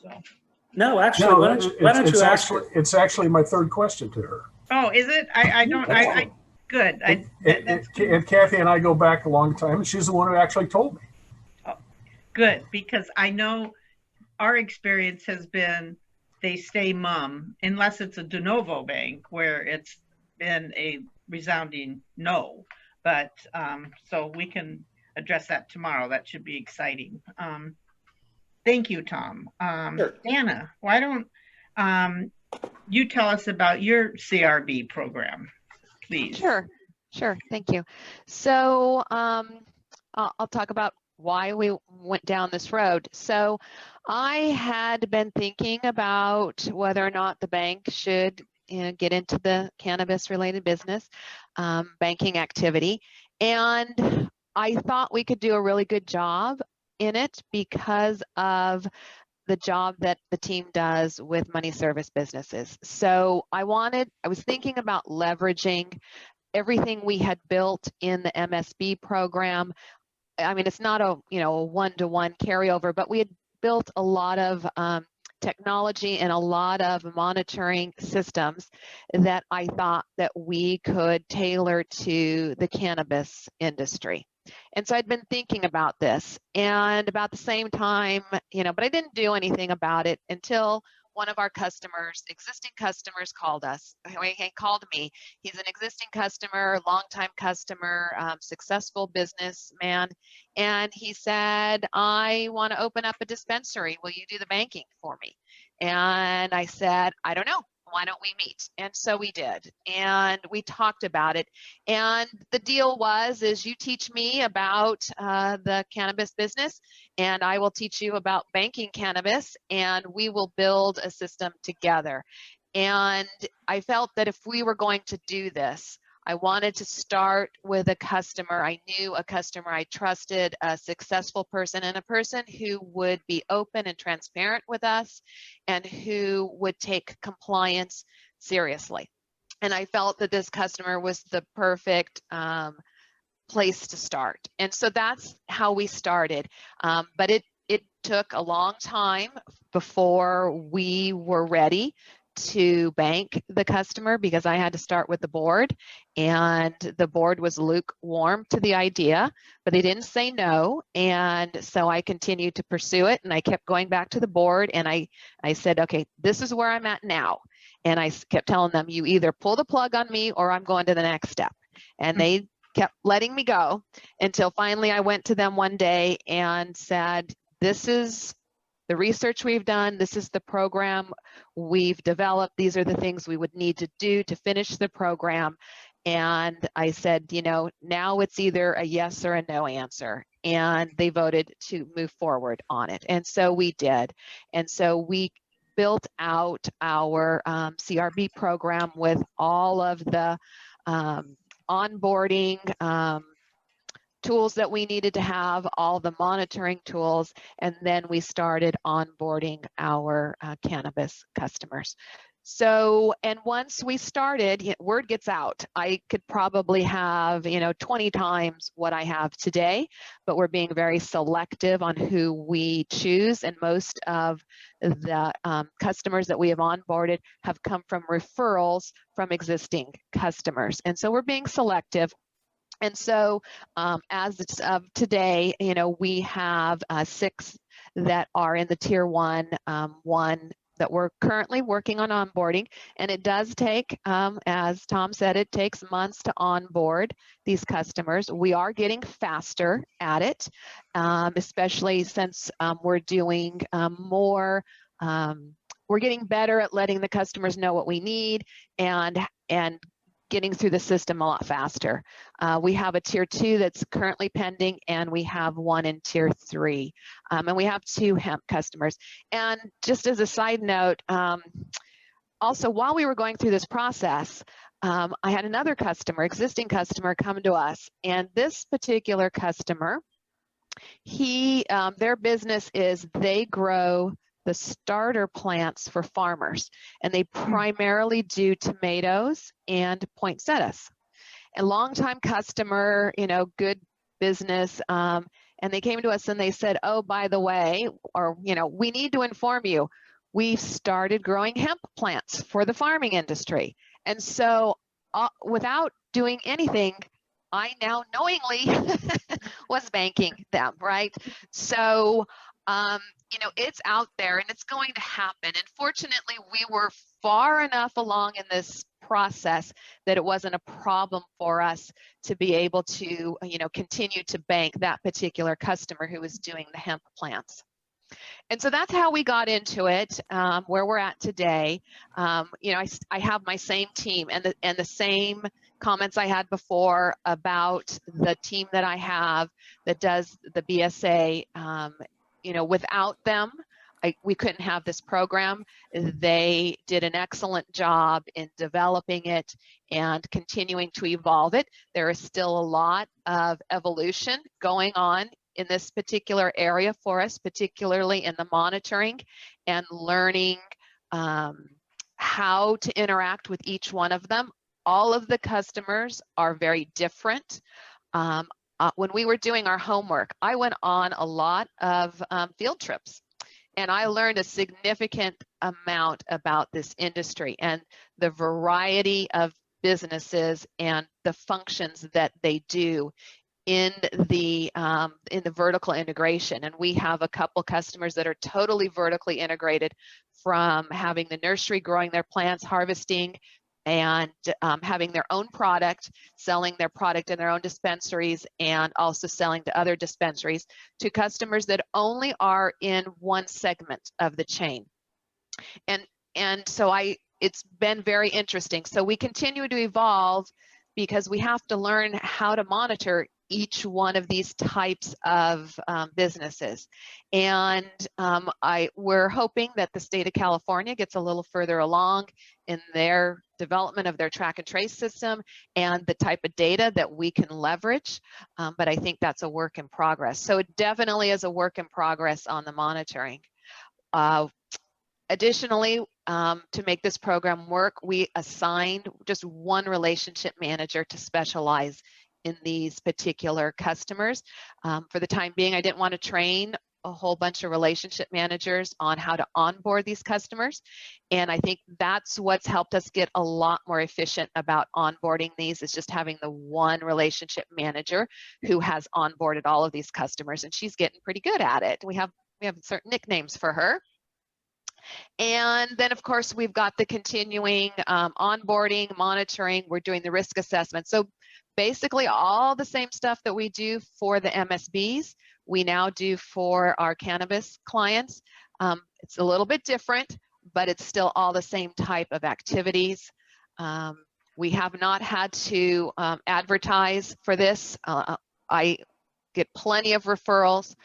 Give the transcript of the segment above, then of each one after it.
So. No, actually, No, why don't you ask her? it's actually my third question to her. Oh, is it? I don't. I good. That's good. And Kathy and I go back a long time, and she's the one who actually told me. Oh, good, because I know our experience has been they stay mum unless it's a de novo bank where it's been a resounding no. But so we can address that tomorrow. That should be exciting. Thank you, Tom. Sure. Anna, why don't you tell us about your CRB program, please? Sure. Thank you. So I'll talk about why we went down this road. So I had been thinking about whether or not the bank should get into the cannabis related business, banking activity. And I thought we could do a really good job in it because of the job that the team does with money service businesses. So I was thinking about leveraging everything we had built in the MSB program. I mean, it's not a one-to-one carryover, but we had built a lot of technology and a lot of monitoring systems that I thought that we could tailor to the cannabis industry. And so I'd been thinking about this, and about the same time, but I didn't do anything about it until one of our existing customers called us. He called me. He's an existing customer, longtime customer, successful businessman. And he said, I want to open up a dispensary. Will you do the banking for me? And I said, I don't know. Why don't we meet? And so we did, and we talked about it. And the deal is you teach me about the cannabis business, and I will teach you about banking cannabis, and we will build a system together. And I felt that if we were going to do this, I wanted to start with a customer. I knew a customer I trusted, a successful person, and a person who would be open and transparent with us and who would take compliance seriously. And I felt that this customer was the perfect place to start. And so that's how we started. But it took a long time before we were ready to bank the customer, because I had to start with the board, and the board was lukewarm to the idea, but they didn't say no. And so I continued to pursue it, and I kept going back to the board, and I said, okay, this is where I'm at now. And I kept telling them, you either pull the plug on me or I'm going to the next step. And they kept letting me go until finally I went to them one day and said, this is the research we've done. This is the program we've developed. These are the things we would need to do to finish the program. And I said, now it's either a yes or a no answer. And they voted to move forward on it. And so we did. And so we built out our CRB program with all of the onboarding tools that we needed to have, all the monitoring tools, and then we started onboarding our cannabis customers. So, and once we started, word gets out. I could probably have, 20 times what I have today, but we're being very selective on who we choose. And most of the customers that we have onboarded have come from referrals from existing customers. And so we're being selective. And so as of today, we have 6 that are in the tier 1, 1 that we're currently working on onboarding. And it does take, as Tom said, it takes months to onboard these customers. We are getting faster at it, especially since we're doing more, we're getting better at letting the customers know what we need and getting through the system a lot faster. We have a tier 2 that's currently pending, and we have 1 in tier 3. And we have 2 hemp customers. And just as a side note, also while we were going through this process, I had another customer, existing customer, come to us. And this particular customer, their business is they grow the starter plants for farmers, and they primarily do tomatoes and poinsettias. A longtime customer, good business, and they came to us and they said, oh, by the way, or, we need to inform you, we've started growing hemp plants for the farming industry. And so without doing anything, I now knowingly was banking them, right? So, it's out there and it's going to happen. And fortunately, we were far enough along in this process that it wasn't a problem for us to be able to, continue to bank that particular customer who was doing the hemp plants. And so that's how we got into it, where we're at today. I have my same team and the same comments I had before about the team that I have that does the BSA. Without them, we couldn't have this program. They did an excellent job in developing it and continuing to evolve it. There is still a lot of evolution going on in this particular area for us, particularly in the monitoring and learning how to interact with each one of them. All of the customers are very different. When we were doing our homework, I went on a lot of field trips, and I learned a significant amount about this industry and the variety of businesses and the functions that they do in the vertical integration. And we have a couple customers that are totally vertically integrated, from having the nursery growing their plants, harvesting, and having their own product, selling their product in their own dispensaries, and also selling to other dispensaries, to customers that only are in one segment of the chain. And so it's been very interesting. So we continue to evolve because we have to learn how to monitor each one of these types of businesses. And we're hoping that the state of California gets a little further along in their development of their track and trace system and the type of data that we can leverage. But I think that's a work in progress. So it definitely is a work in progress on the monitoring. Additionally, to make this program work, we assigned just one relationship manager to specialize in these particular customers. For the time being, I didn't want to train a whole bunch of relationship managers on how to onboard these customers. And I think that's what's helped us get a lot more efficient about onboarding these, is just having the one relationship manager who has onboarded all of these customers, and she's getting pretty good at it. We have certain nicknames for her. And then, of course, we've got the continuing onboarding, monitoring. We're doing the risk assessment. So basically all the same stuff that we do for the MSBs, we now do for our cannabis clients. It's a little bit different, but it's still all the same type of activities. We have not had to advertise for this. I get plenty of referrals,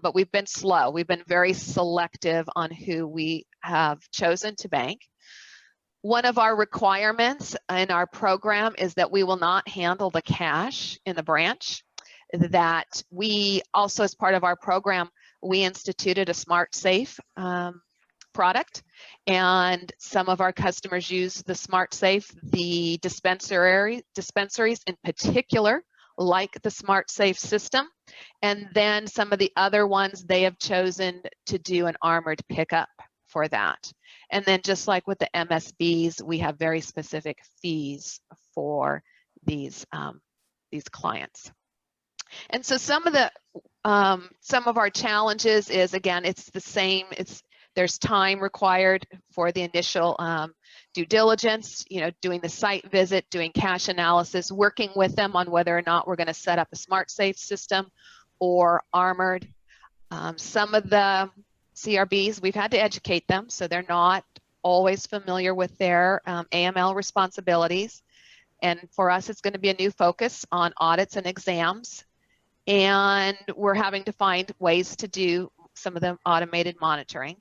but we've been slow. We've been very selective on who we have chosen to bank. One of our requirements in our program is that we will not handle the cash in the branch. That we also, as part of our program, we instituted a Smart Safe product, and some of our customers use the Smart Safe. The dispensaries in particular like the Smart Safe system, and then some of the other ones, they have chosen to do an armored pickup for that. And then just like with the MSBs, we have very specific fees for these clients. And so some of our challenges is, again, it's the same. There's time required for the initial due diligence, doing the site visit, doing cash analysis, working with them on whether or not we're going to set up a Smart Safe system or armored. Some of the CRBs, we've had to educate them, so they're not always familiar with their AML responsibilities. And for us, it's going to be a new focus on audits and exams. And we're having to find ways to do some of the automated monitoring.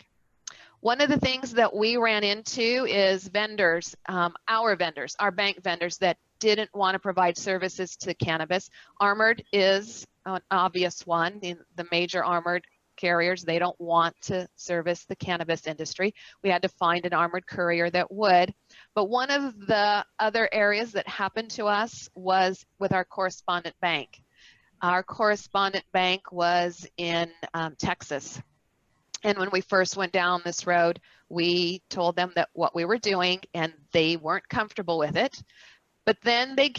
One of the things that we ran into is vendors, our bank vendors that didn't want to provide services to cannabis. Armored is an obvious one. The major armored carriers, they don't want to service the cannabis industry. We had to find an armored courier that would. But one of the other areas that happened to us was with our correspondent bank. our correspondent bank was in Texas. And when we first went down this road, we told them that what we were doing, and they weren't comfortable with it. But then they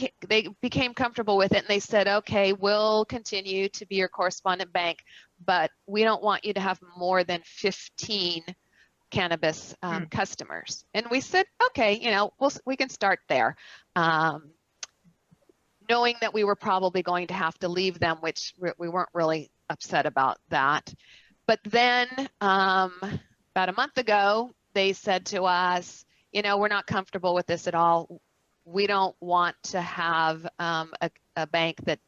became comfortable with it, and they said, okay, we'll continue to be your correspondent bank, but we don't want you to have more than 15 cannabis customers. And we said, okay, you know, we can start there. Knowing that we were probably going to have to leave them, which we weren't really upset about that. But then about a month ago, they said to us, you know, we're not comfortable with this at all. We don't want to have a bank that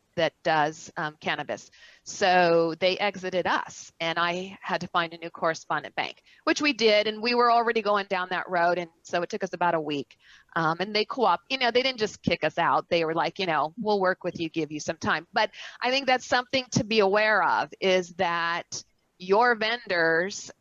does cannabis. So they exited us, and I had to find a new correspondent bank, which we did, and we were already going down that road, and so it took us about a week. And they you know, they didn't just kick us out. They were like, you know, we'll work with you, give you some time. But I think that's something to be aware of, is that your vendors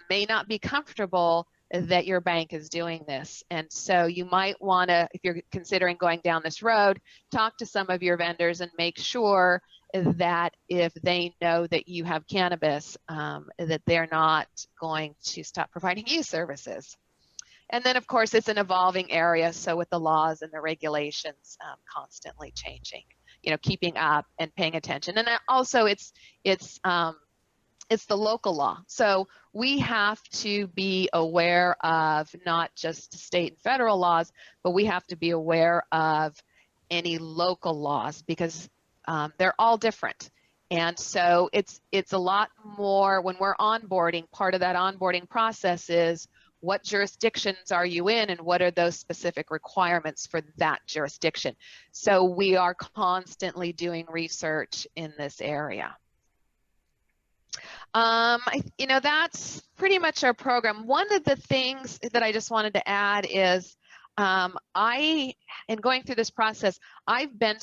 may not be comfortable that your bank is doing this. And so you might want to, if you're considering going down this road, talk to some of your vendors and make sure that if they know that you have cannabis, that they're not going to stop providing you services. And then, of course, it's an evolving area. So with the laws and the regulations constantly changing, you know, keeping up and paying attention. And also it's the local law. So we have to be aware of not just state and federal laws, but we have to be aware of any local laws, because they're all different. And so it's a lot more when we're onboarding. Part of that onboarding process is, what jurisdictions are you in, and what are those specific requirements for that jurisdiction? So we are constantly doing research in this area. You know, that's pretty much our program. One of the things that I just wanted to add is, in going through this process, I've been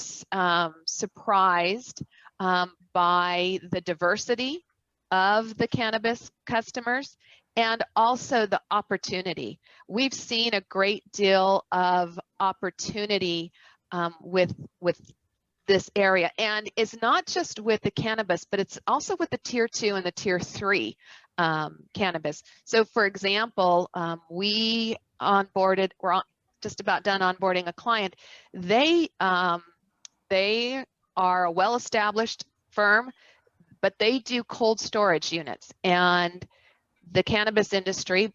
surprised by the diversity of the cannabis customers, and also the opportunity. We've seen a great deal of opportunity with this area, and it's not just with the cannabis, but it's also with the tier 2 and the tier 3 cannabis. So for example, we're just about done onboarding a client. They are a well-established firm, but they do cold storage units. And the cannabis industry,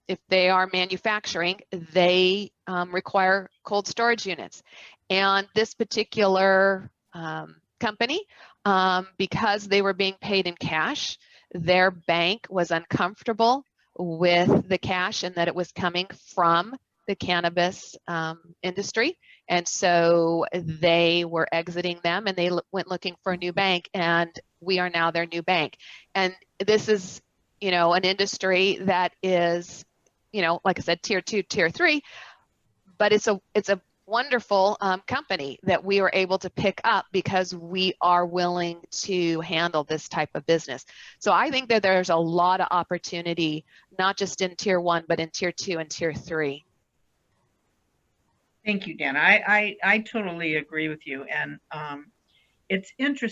if they are manufacturing, they require cold storage units. And this particular company, because they were being paid in cash, their bank was uncomfortable with the cash and that it was coming from the cannabis industry. And so they were exiting them, and they went looking for a new bank, and we are now their new bank. And this is, you know, an industry that is, you know, like I said, tier 2, tier 3, but it's a wonderful company that we were able to pick up because we are willing to handle this type of business. So I think that there's a lot of opportunity, not just in tier 1, but in tier 2 and tier 3. Thank you, Dan. I totally agree with you. And it's interesting.